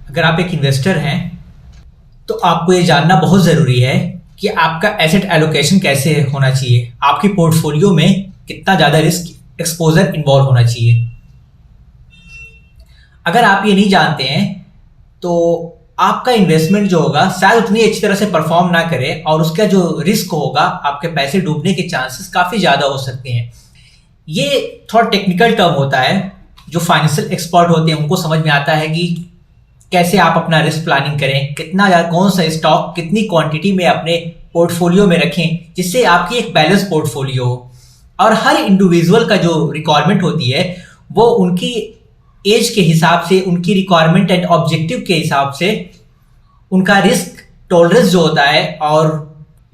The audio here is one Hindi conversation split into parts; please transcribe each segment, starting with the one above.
अगर आप एक इन्वेस्टर हैं तो आपको ये जानना बहुत ज़रूरी है कि आपका एसेट एलोकेशन कैसे होना चाहिए, आपकी पोर्टफोलियो में कितना ज़्यादा रिस्क एक्सपोजर इन्वॉल्व होना चाहिए। अगर आप ये नहीं जानते हैं तो आपका इन्वेस्टमेंट जो होगा शायद उतनी अच्छी तरह से परफॉर्म ना करे और उसका जो रिस्क होगा, आपके पैसे डूबने के चांसेस काफ़ी ज़्यादा हो सकते हैं। ये थोड़ा टेक्निकल टर्म होता है, जो फाइनेंशियल एक्सपर्ट होते हैं उनको समझ में आता है कि कैसे आप अपना रिस्क प्लानिंग करें, कितना कौन सा स्टॉक कितनी क्वांटिटी में अपने पोर्टफोलियो में रखें जिससे आपकी एक बैलेंस पोर्टफोलियो हो। और हर इंडिविजुअल का जो रिक्वायरमेंट होती है वो उनकी एज के हिसाब से, उनकी रिक्वायरमेंट एंड ऑब्जेक्टिव के हिसाब से उनका रिस्क टॉलरेंस जो होता है और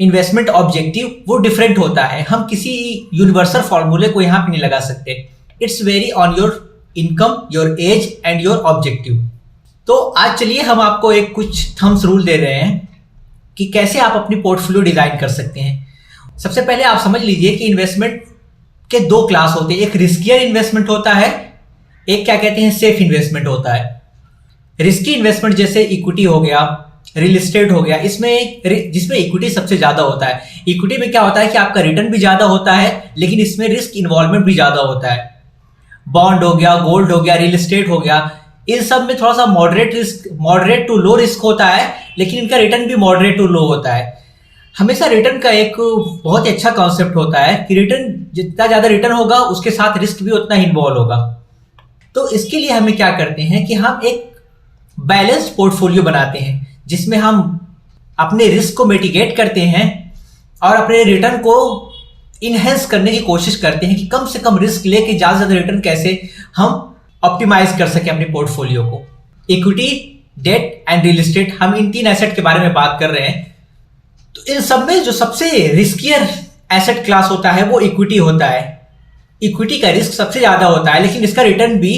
इन्वेस्टमेंट ऑब्जेक्टिव वो डिफरेंट होता है। हम किसी यूनिवर्सल फॉर्मूले को यहाँ पे नहीं लगा सकते। It's very on your income, your age and your objective. तो आज चलिए हम आपको एक कुछ थम्स रूल दे रहे हैं कि कैसे आप अपनी पोर्टफोलियो डिजाइन कर सकते हैं। सबसे पहले आप समझ लीजिए कि इन्वेस्टमेंट के दो क्लास होते हैं, एक रिस्कियर इन्वेस्टमेंट होता है, एक क्या कहते हैं सेफ इन्वेस्टमेंट होता है। रिस्की इन्वेस्टमेंट जैसे इक्विटी हो गया, रियल एस्टेट हो गया, इसमें जिसमें इक्विटी सबसे ज्यादा होता है। इक्विटी में क्या होता है कि आपका रिटर्न भी ज्यादा होता है लेकिन इसमें रिस्क इन्वॉल्वमेंट भी ज्यादा होता है। बॉन्ड हो गया, गोल्ड हो गया, रियल एस्टेट हो गया, इन सब में थोड़ा सा मॉडरेट टू लो रिस्क होता है लेकिन इनका रिटर्न भी मॉडरेट टू लो होता है। हमेशा रिटर्न का एक बहुत ही अच्छा कॉन्सेप्ट होता है कि रिटर्न जितना ज्यादा रिटर्न होगा उसके साथ रिस्क भी उतना ही इन्वॉल्व होगा। तो इसके लिए हमें क्या करते हैं कि हम एक बैलेंस्ड पोर्टफोलियो बनाते हैं जिसमें हम अपने रिस्क को मिटिगेट करते हैं और अपने रिटर्न को इनहेंस करने की कोशिश करते हैं कि कम से कम रिस्क लेके ज्यादा से ज्यादा रिटर्न कैसे हम ऑप्टिमाइज कर सके अपने पोर्टफोलियो को। Equity, debt and real estate, हम इन तीन एसेट के बारे में बात कर रहे हैं। तो इन सब में जो सबसे रिस्कियर एसेट क्लास होता है वो इक्विटी होता है। इक्विटी का रिस्क सबसे ज्यादा होता है लेकिन इसका रिटर्न भी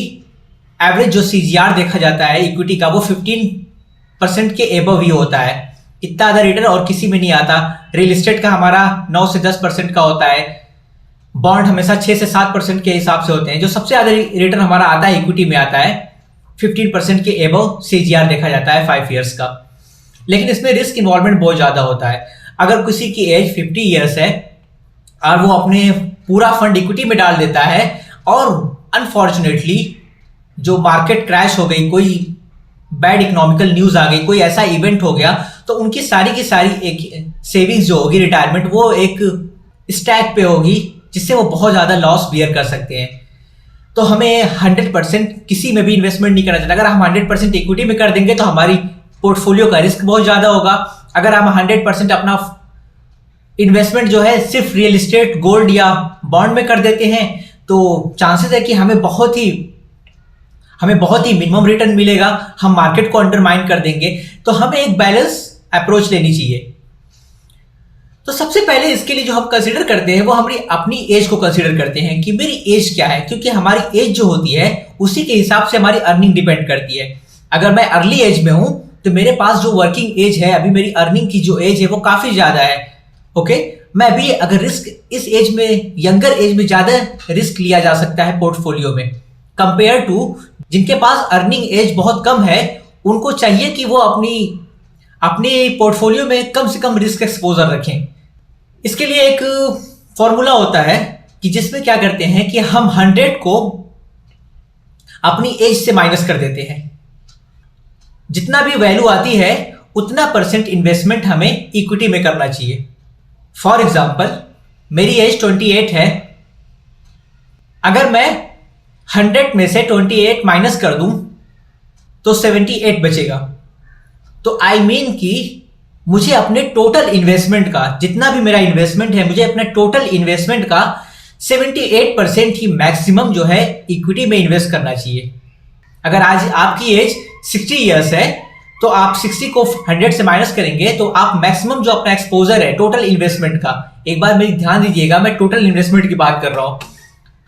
एवरेज जो सीजीआर देखा जाता है इक्विटी का वो 15% के एबव ही होता है। इतना ज्यादा रिटर्न और किसी में नहीं आता। रियल एस्टेट का हमारा 9 से 10% का होता है। बॉन्ड हमेशा 6 से 7% के हिसाब से होते हैं। जो सबसे ज्यादा रिटर्न हमारा आता है इक्विटी में आता है, 15% के एबव सीजीआर देखा जाता है 5 ईयर्स का। लेकिन इसमें रिस्क इन्वॉल्वमेंट बहुत ज्यादा होता है। अगर किसी की एज 50 ईयर्स है और वो अपने पूरा फंड इक्विटी में डाल देता है और अनफॉर्चुनेटली जो मार्केट क्रैश हो गई, कोई बैड इकोनॉमिकल न्यूज आ गई, कोई ऐसा इवेंट हो गया, तो उनकी सारी की सारी एक सेविंग्स जो होगी रिटायरमेंट वो एक स्टैक पे होगी जिससे वो बहुत ज्यादा लॉस बियर कर सकते हैं। तो हमें 100% किसी में भी इन्वेस्टमेंट नहीं करना चाहिए। अगर हम 100% इक्विटी में कर देंगे तो हमारी पोर्टफोलियो का रिस्क बहुत ज्यादा होगा। अगर हम 100% अपना इन्वेस्टमेंट जो है सिर्फ रियल एस्टेट, गोल्ड या बॉन्ड में कर देते हैं तो चांसेस है कि हमें बहुत ही मिनिमम रिटर्न मिलेगा, हम मार्केट को अंडरमाइन कर देंगे। तो हमें एक बैलेंस अप्रोच लेनी चाहिए। तो सबसे पहले इसके लिए जो हम कंसीडर करते हैं वो हमारी अपनी एज को कंसीडर करते हैं कि मेरी एज क्या है, क्योंकि हमारी एज जो होती है उसी के हिसाब से हमारी अर्निंग डिपेंड करती है। अगर मैं अर्ली एज में हूं तो मेरे पास जो वर्किंग एज है, अभी मेरी अर्निंग की जो एज है वो काफी ज्यादा है। ओके, मैं भी अगर रिस्क इस एज में, यंगर एज में ज्यादा रिस्क लिया जा सकता है पोर्टफोलियो में कंपेयर टू जिनके पास अर्निंग एज बहुत कम है। उनको चाहिए कि वो अपनी पोर्टफोलियो में कम से कम रिस्क एक्सपोजर रखें। इसके लिए एक फॉर्मूला होता है कि जिसमें क्या करते हैं कि हम 100 को अपनी एज से माइनस कर देते हैं। जितना भी वैल्यू आती है उतना % इन्वेस्टमेंट हमें इक्विटी में करना चाहिए। फॉर एग्जाम्पल, मेरी एज 28 है। अगर मैं 100 में से 28 माइनस कर दूं तो 78 बचेगा। तो आई मीन कि मुझे अपने टोटल इन्वेस्टमेंट का, जितना भी मेरा इन्वेस्टमेंट है, मुझे अपने टोटल इन्वेस्टमेंट का 78% ही मैक्सिमम जो है इक्विटी में इन्वेस्ट करना चाहिए। अगर आज आपकी एज 60 ईयर्स है तो आप 60 को 100 से माइनस करेंगे तो आप मैक्सिमम जो अपना एक्सपोजर है टोटल इन्वेस्टमेंट का, एक बार मेरी ध्यान दीजिएगा, मैं टोटल इन्वेस्टमेंट की बात कर रहा हूं।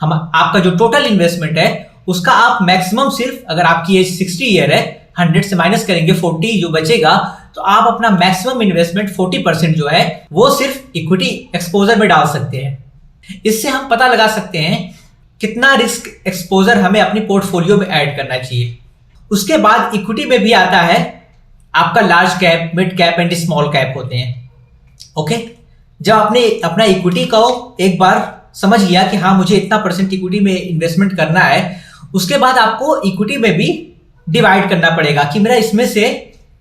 आपका जो टोटल इन्वेस्टमेंट है उसका आप मैक्सिमम सिर्फ, अगर आपकी एज 60 ईयर है, 100 से माइनस करेंगे 40 जो बचेगा, तो आप अपना मैक्सिमम इन्वेस्टमेंट 40% जो है वो सिर्फ इक्विटी एक्सपोजर में डाल सकते हैं। इससे हम पता लगा सकते हैं कितना रिस्क एक्सपोजर हमें अपनी पोर्टफोलियो में ऐड करना चाहिए। उसके बाद इक्विटी में भी आता है आपका large cap, mid cap and small cap होते हैं। ओके, जब आपने अपना इक्विटी को एक बार समझ लिया कि हाँ मुझे इतना परसेंट इक्विटी में इन्वेस्टमेंट करना है, उसके बाद आपको इक्विटी में भी डिवाइड करना पड़ेगा कि मेरा इसमें से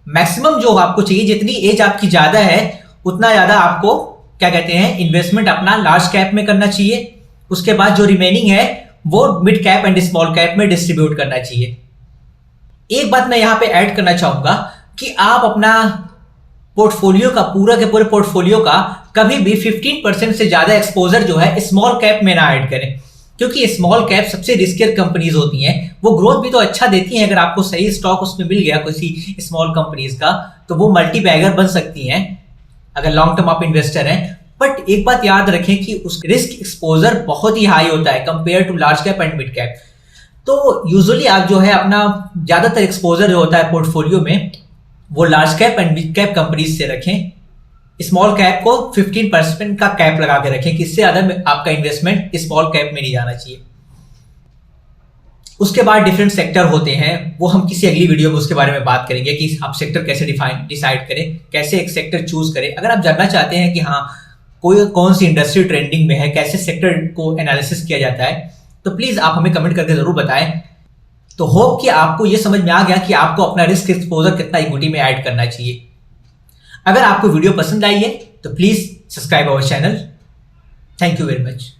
मैक्सिमम जो आपको चाहिए, जितनी एज आपकी ज्यादा है उतना ज्यादा आपको क्या कहते हैं इन्वेस्टमेंट अपना लार्ज कैप में करना चाहिए। उसके बाद जो रिमेनिंग है वो mid cap and small cap में डिस्ट्रीब्यूट करना चाहिए। एक बात मैं यहां पे ऐड करना चाहूंगा कि आप अपना पोर्टफोलियो का पूरा के पूरे पोर्टफोलियो का कभी भी 15% से ज्यादा एक्सपोजर जो है स्मॉल कैप में ना ऐड करें, क्योंकि स्मॉल कैप सबसे रिस्कियर कंपनीज होती हैं। वो ग्रोथ भी तो अच्छा देती हैं, अगर आपको सही स्टॉक उसमें मिल गया किसी स्मॉल कंपनीज का तो वो मल्टी बैगर बन सकती हैं अगर लॉन्ग टर्म आप इन्वेस्टर हैं। बट एक बात याद रखें कि उस रिस्क एक्सपोजर बहुत ही हाई होता है compare to large cap and mid cap. तो यूजुअली आप जो है अपना ज्यादातर एक्सपोजर जो होता है पोर्टफोलियो में वो large cap and mid cap companies से रखें। स्मॉल कैप को 15% का कैप लगा के रखें कि इससे ज्यादा आपका इन्वेस्टमेंट स्मॉल कैप में नहीं जाना चाहिए। उसके बाद डिफरेंट सेक्टर होते हैं, वो हम किसी अगली वीडियो में उसके बारे में बात करेंगे कि आप सेक्टर कैसे डिसाइड करें, कैसे एक सेक्टर चूज करें। अगर आप जानना चाहते हैं कि हाँ कोई कौन सी इंडस्ट्री ट्रेंडिंग में है, कैसे सेक्टर को एनालिसिस किया जाता है, तो प्लीज आप हमें कमेंट करके जरूर बताएं। तो होप कि आपको यह समझ में आ गया कि आपको अपना रिस्क एक्सपोजर कितना इक्विटी में ऐड करना चाहिए। अगर आपको वीडियो पसंद आई है तो please subscribe our channel. Thank you very much.